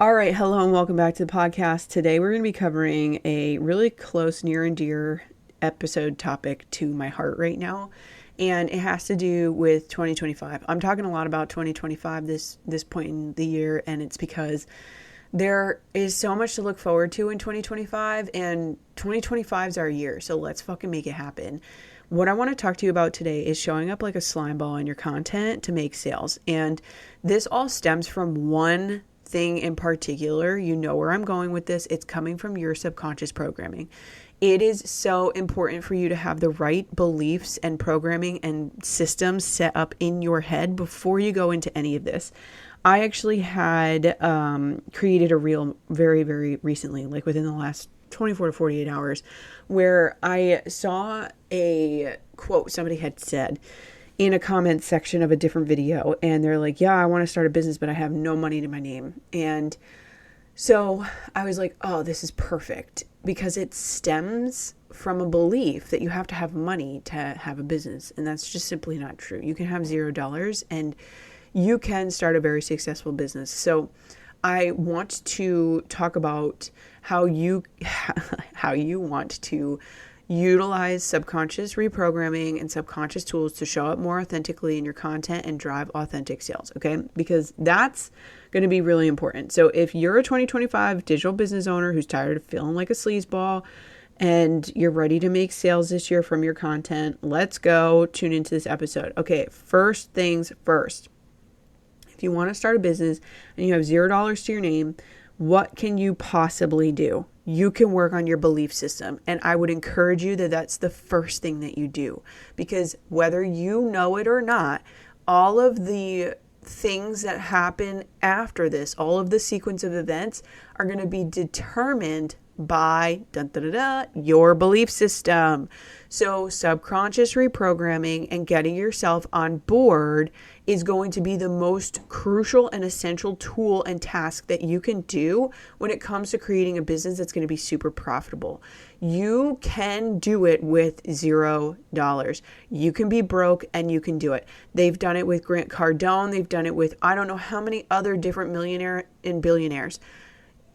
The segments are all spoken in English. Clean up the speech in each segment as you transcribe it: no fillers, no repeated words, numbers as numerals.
All right, hello and welcome back to the podcast. Today we're going to be covering a really close, near and dear episode topic to my heart right now, and it has to do with 2025. I'm talking a lot about 2025 this point in the year, and it's because there is so much to look forward to in 2025, and 2025 is our year, so let's fucking make it happen. What I want to talk to you about today is showing up like a slime ball in your content to make sales, and this all stems from one thing in particular. You know where I'm going with this. It's coming from your subconscious programming. It is so important for you to have the right beliefs and programming and systems set up in your head before you go into any of this. I actually had created a reel very, very recently, like within the last 24 to 48 hours, where I saw a quote somebody had said in a comment section of a different video, and they're like, yeah, I want to start a business, but I have no money to my name. And so I was like, oh, this is perfect, because it stems from a belief that you have to have money to have a business. And that's just simply not true. You can have $0 and you can start a very successful business. So I want to talk about how you want to utilize subconscious reprogramming and subconscious tools to show up more authentically in your content and drive authentic sales, okay? Because that's going to be really important. So if you're a 2025 digital business owner who's tired of feeling like a sleazeball and you're ready to make sales this year from your content, let's go tune into this episode. Okay, first things first. If you want to start a business and you have $0 to your name, what can you possibly do? You can work on your belief system. And I would encourage you that that's the first thing that you do. Because whether you know it or not, all of the things that happen after this, all of the sequence of events are going to be determined by your belief system. So subconscious reprogramming and getting yourself on board is going to be the most crucial and essential tool and task that you can do when it comes to creating a business that's going to be super profitable. You can do it with $0. You can be broke and you can do it. They've done it with Grant Cardone. They've done it with I don't know how many other different millionaires and billionaires.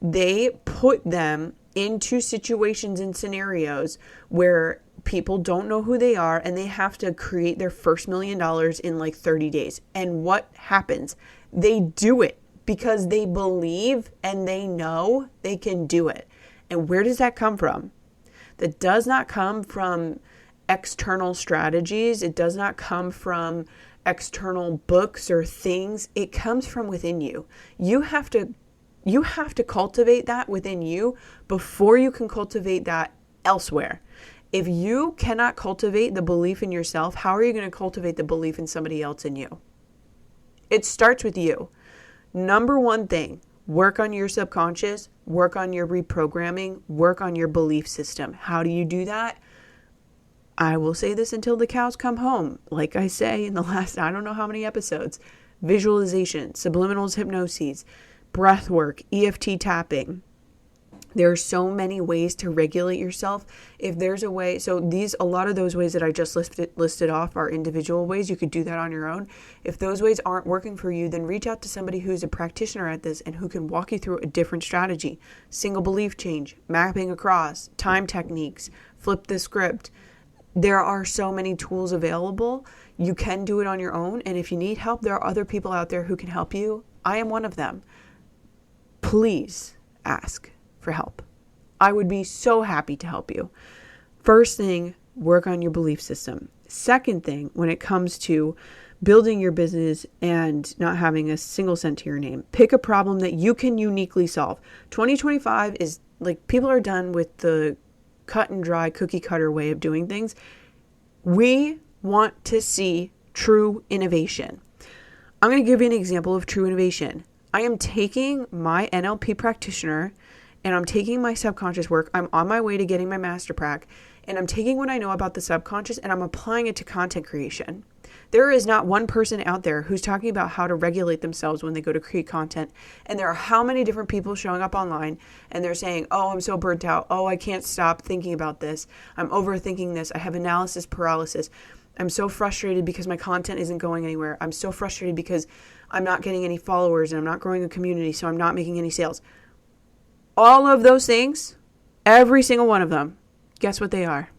They put them into situations and scenarios where people don't know who they are and they have to create their first $1 million in like 30 days. And what happens? They do it because they believe and they know they can do it. And where does that come from? That does not come from external strategies. It does not come from external books or things. It comes from within you. You have to cultivate that within you before you can cultivate that elsewhere. If you cannot cultivate the belief in yourself, how are you going to cultivate the belief in somebody else in you? It starts with you. Number one thing, work on your subconscious, work on your reprogramming, work on your belief system. How do you do that? I will say this until the cows come home. Like I say in the last, I don't know how many episodes, visualization, subliminals, hypnosis, breathwork, EFT tapping. There are so many ways to regulate yourself. If there's a way, so a lot of those ways that I just listed off are individual ways. You could do that on your own. If those ways aren't working for you, then reach out to somebody who's a practitioner at this and who can walk you through a different strategy. Single belief change, mapping across, time techniques, flip the script. There are so many tools available. You can do it on your own. And if you need help, there are other people out there who can help you. I am one of them. Please ask for help. I would be so happy to help you. First thing, work on your belief system. Second thing, when it comes to building your business and not having a single cent to your name, pick a problem that you can uniquely solve. 2025 is like, people are done with the cut and dry cookie cutter way of doing things. We want to see true innovation. I'm going to give you an example of true innovation. I am taking my NLP practitioner and I'm taking my subconscious work. I'm on my way to getting my master prac, and I'm taking what I know about the subconscious and I'm applying it to content creation. There is not one person out there who's talking about how to regulate themselves when they go to create content. And there are how many different people showing up online and they're saying, oh, I'm so burnt out. Oh, I can't stop thinking about this. I'm overthinking this. I have analysis paralysis. I'm so frustrated because my content isn't going anywhere. I'm so frustrated because I'm not getting any followers and I'm not growing a community, so I'm not making any sales. All of those things, every single one of them, guess what they are?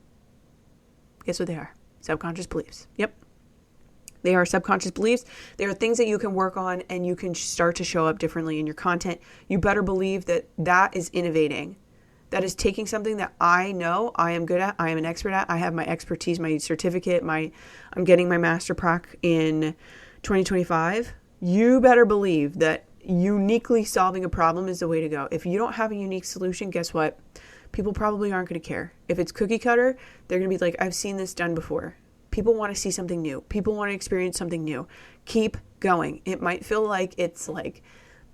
Guess what they are? Subconscious beliefs. Yep. They are subconscious beliefs. They are things that you can work on and you can start to show up differently in your content. You better believe that that is innovating. That is taking something that I know I am good at, I am an expert at, I have my expertise, my certificate, I'm getting my master prac in 2025. You better believe that uniquely solving a problem is the way to go. If you don't have a unique solution, guess what? People probably aren't going to care. If it's cookie cutter, they're going to be like, I've seen this done before. People want to see something new. People want to experience something new. Keep going. It might feel like it's like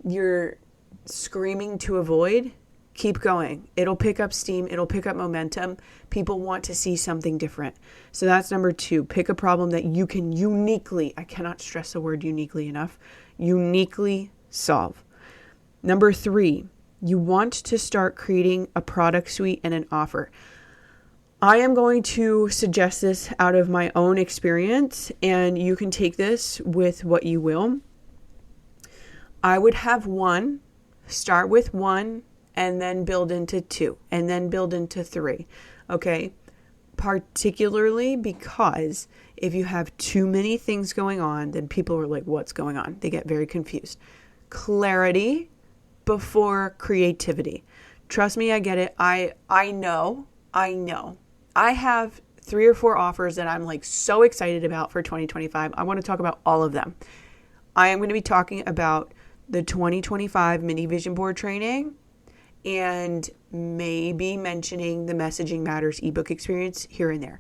you're screaming to a void. Keep going. It'll pick up steam. It'll pick up momentum. People want to see something different. So that's number 2. Pick a problem that you can uniquely, I cannot stress the word uniquely enough, uniquely solve. Number 3, you want to start creating a product suite and an offer. I am going to suggest this out of my own experience, and you can take this with what you will. I would have start with 1, and then build into 2, and then build into 3. Okay? Particularly because if you have too many things going on, then people are like, what's going on? They get very confused. Clarity before creativity. Trust me, I get it. I know. I have 3 or 4 offers that I'm like so excited about for 2025. I want to talk about all of them. I am going to be talking about the 2025 mini vision board training and maybe mentioning the Messaging Matters ebook experience here and there.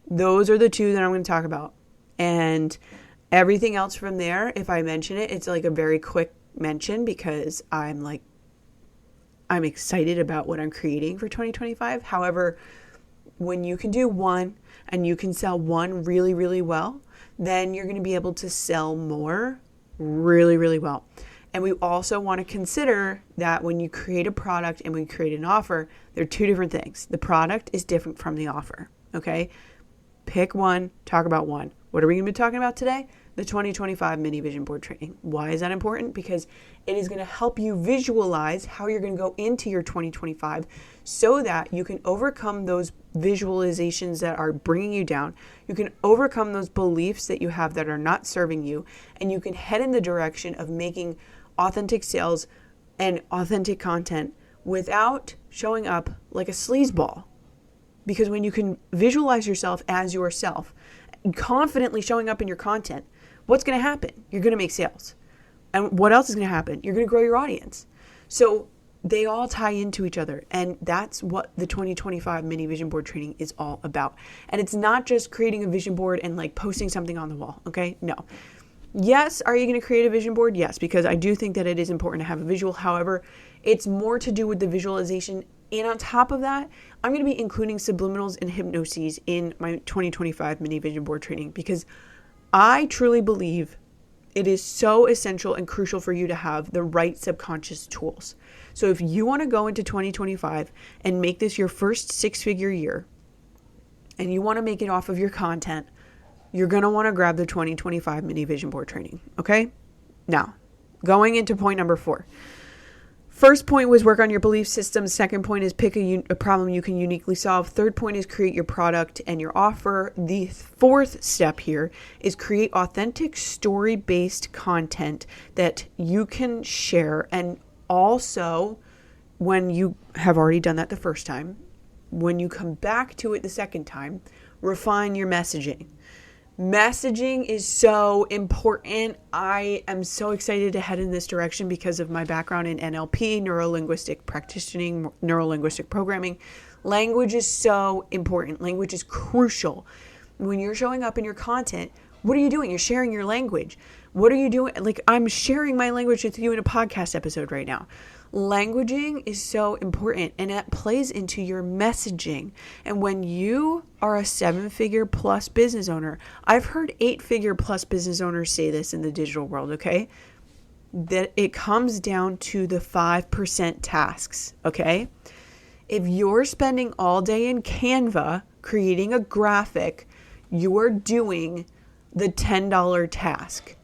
Those are the 2 that I'm going to talk about. And everything else from there, if I mention it, it's like a very quick mention because I'm excited about what I'm creating for 2025. However, when you can do 1 and you can sell 1 really, really well, then you're going to be able to sell more really, really well. And we also want to consider that when you create a product and when you create an offer, they're 2 different things. The product is different from the offer. Okay? Pick 1, talk about 1. What are we going to be talking about today? The 2025 mini vision board training. Why is that important? Because it is going to help you visualize how you're going to go into your 2025 so that you can overcome those visualizations that are bringing you down. You can overcome those beliefs that you have that are not serving you, and you can head in the direction of making authentic sales and authentic content without showing up like a sleazeball. Because when you can visualize yourself as yourself, confidently showing up in your content, what's going to happen? You're going to make sales. And what else is going to happen? You're going to grow your audience. So they all tie into each other. And that's what the 2025 mini vision board training is all about. And it's not just creating a vision board and like posting something on the wall. Okay? No. Yes, are you going to create a vision board? Yes, because I do think that it is important to have a visual. However, it's more to do with the visualization. And on top of that, I'm going to be including subliminals and hypnoses in my 2025 mini vision board training because I truly believe it is so essential and crucial for you to have the right subconscious tools. So if you want to go into 2025 and make this your first 6-figure year and you want to make it off of your content, you're going to want to grab the 2025 mini vision board training. Okay? Now, going into point number 4. First point was work on your belief system. Second point is pick a problem you can uniquely solve. Third point is create your product and your offer. The 4th step here is create authentic story-based content that you can share. And also, when you have already done that the first time, when you come back to it the second time, refine your messaging. Messaging is so important. I am so excited to head in this direction because of my background in NLP, neuro-linguistic practicing, neuro-linguistic programming. Language is so important. Language is crucial. When you're showing up in your content, what are you doing? You're sharing your language. What are you doing? Like, I'm sharing my language with you in a podcast episode right now. Languaging is so important, and it plays into your messaging. And when you are a 7-figure plus business owner, I've heard 8-figure plus business owners say this in the digital world, okay? That it comes down to the 5% tasks, okay? If you're spending all day in Canva creating a graphic, You are doing the $10 task.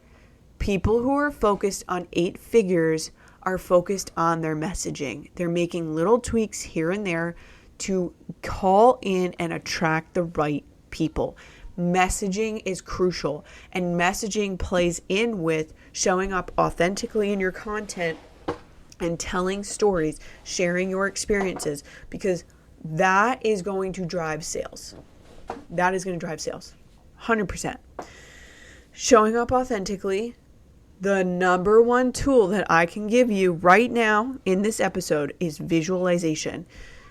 People who are focused on 8 figures are focused on their messaging. They're making little tweaks here and there to call in and attract the right people. Messaging is crucial, and messaging plays in with showing up authentically in your content and telling stories, sharing your experiences, because that is going to drive sales. That is going to drive sales. 100%. Showing up authentically, the number one tool that I can give you right now in this episode is visualization.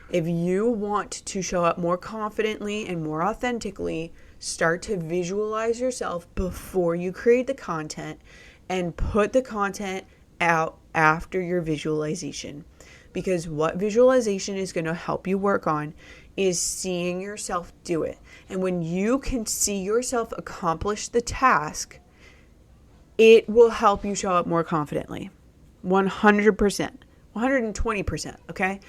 If you want to show up more confidently and more authentically, start to visualize yourself before you create the content and put the content out after your visualization. Because what visualization is going to help you work on is seeing yourself do it. And when you can see yourself accomplish the task, it will help you show up more confidently. 100%, 120%, okay?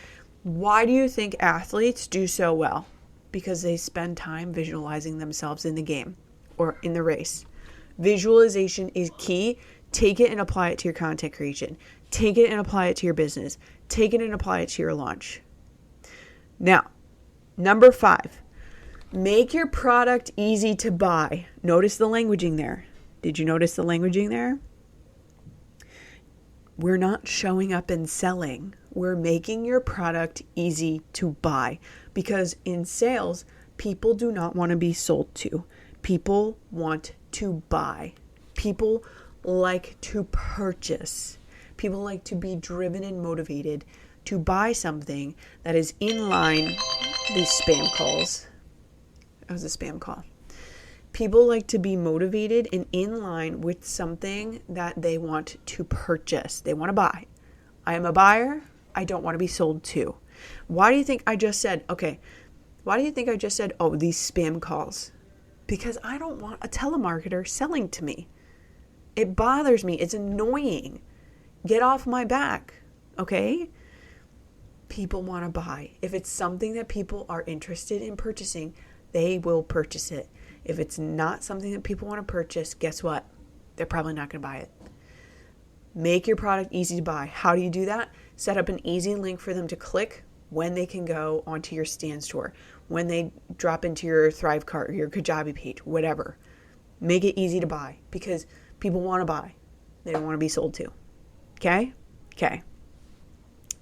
Why do you think athletes do so well? Because they spend time visualizing themselves in the game or in the race. Visualization is key. Take it and apply it to your content creation. Take it and apply it to your business. Take it and apply it to your launch. Now, number 5, make your product easy to buy. Notice the languaging there. Did you notice the languaging there? We're not showing up and selling. We're making your product easy to buy, because in sales, people do not want to be sold to. People want to buy. People like to purchase. People like to be driven and motivated to buy something that is in line. These spam calls. That was a spam call. People like to be motivated and in line with something that they want to purchase. They want to buy. I am a buyer. I don't want to be sold to. Why do you think I just said, oh, these spam calls? Because I don't want a telemarketer selling to me. It bothers me. It's annoying. Get off my back, okay? People want to buy. If it's something that people are interested in purchasing, they will purchase it. If it's not something that people want to purchase, guess what? They're probably not going to buy it. Make your product easy to buy. How do you do that? Set up an easy link for them to click when they can go onto your Stan store, when they drop into your Thrive cart, your Kajabi page, whatever. Make it easy to buy, because people want to buy. They don't want to be sold to. Okay? Okay.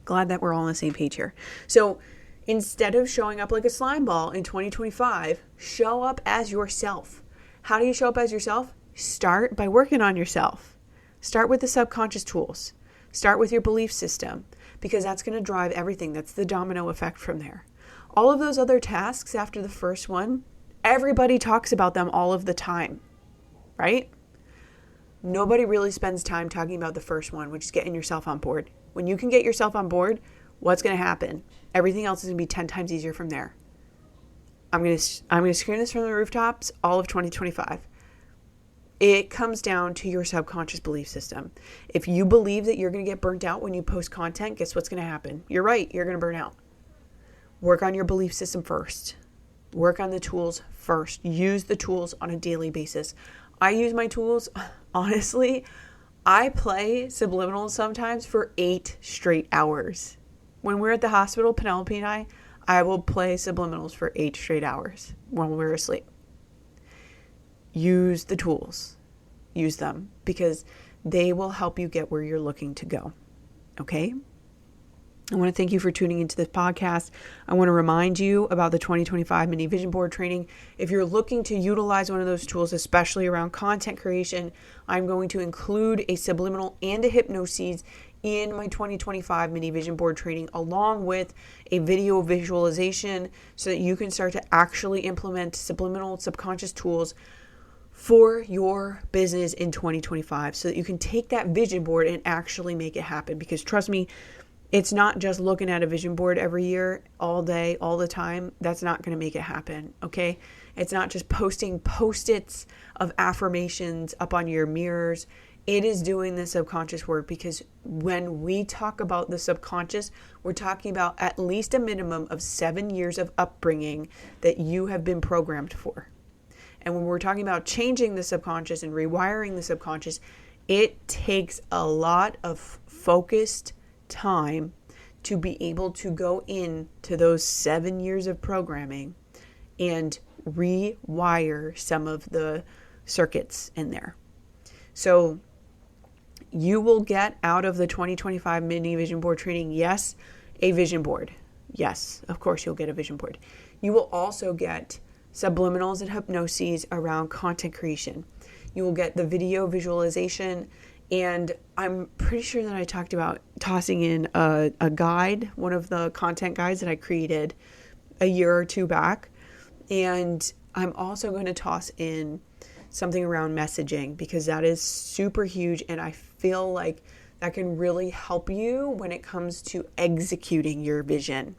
Glad that we're all on the same page here. So instead of showing up like a slime ball in 2025, show up as yourself. How do you show up as yourself? Start by working on yourself. Start with the subconscious tools. Start with your belief system, because that's going to drive everything. That's the domino effect from there. All of those other tasks after the first one, everybody talks about them all of the time, right? Nobody really spends time talking about the first one, which is getting yourself on board. When you can get yourself on board, what's going to happen? Everything else is going to be 10 times easier from there. I'm going to scream this from the rooftops all of 2025. It comes down to your subconscious belief system. If you believe that you're going to get burnt out when you post content, guess what's going to happen? You're right. You're going to burn out. Work on your belief system first. Work on the tools first. Use the tools on a daily basis. I use my tools. Honestly, I play Subliminals sometimes for 8 straight hours. When we're at the hospital, Penelope and I will play Subliminals for 8 straight hours when we're asleep. Use the tools. Use them, because they will help you get where you're looking to go. Okay? I want to thank you for tuning into this podcast. I want to remind you about the 2025 mini vision board training. If you're looking to utilize one of those tools, especially around content creation, I'm going to include a subliminal and a hypnosis in my 2025 mini vision board training, along with a video visualization, so that you can start to actually implement subliminal subconscious tools for your business in 2025, so that you can take that vision board and actually make it happen. Because trust me, it's not just looking at a vision board every year, all day, all the time. That's not going to make it happen, okay? It's not just posting Post-its of affirmations up on your mirrors. It is doing the subconscious work, because when we talk about the subconscious, we're talking about at least a minimum of 7 years of upbringing that you have been programmed for. And when we're talking about changing the subconscious and rewiring the subconscious, it takes a lot of focused time to be able to go into those 7 years of programming and rewire some of the circuits in there. So you will get out of the 2025 mini vision board training, yes, a vision board. Yes, of course you'll get a vision board. You will also get subliminals and hypnoses around content creation. You will get the video visualization, and I'm pretty sure that I talked about tossing in a guide, one of the content guides that I created a year or two back. And I'm also going to toss in something around messaging, because that is super huge, and I feel like that can really help you when it comes to executing your vision.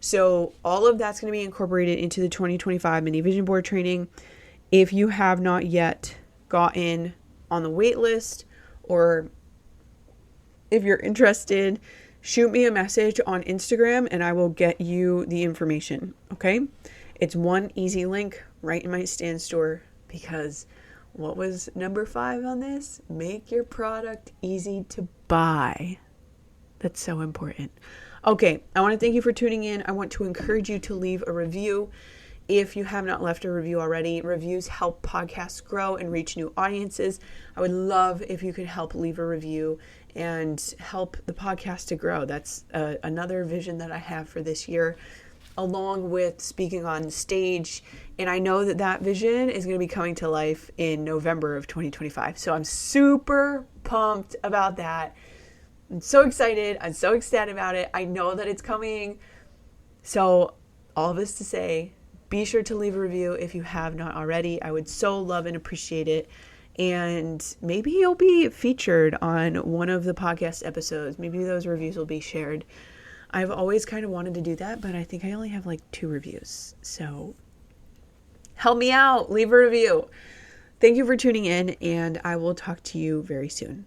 So all of that's going to be incorporated into the 2025 mini vision board training. If you have not yet gotten on the wait list, or if you're interested, shoot me a message on Instagram and I will get you the information. Okay? It's one easy link right in my Stan store, because what was number 5 on this? Make your product easy to buy. That's so important. Okay, I want to thank you for tuning in. I want to encourage you to leave a review. If you have not left a review already, reviews help podcasts grow and reach new audiences. I would love if you could help leave a review and help the podcast to grow. That's another vision that I have for this year, along with speaking on stage. And I know that that vision is going to be coming to life in November of 2025. So I'm super pumped about that. I'm so excited. I'm so ecstatic about it. I know that it's coming. So all this to say, be sure to leave a review if you have not already. I would so love and appreciate it. And maybe you'll be featured on one of the podcast episodes. Maybe those reviews will be shared. I've always kind of wanted to do that, but I think I only have like 2 reviews. So help me out. Leave a review. Thank you for tuning in, and I will talk to you very soon.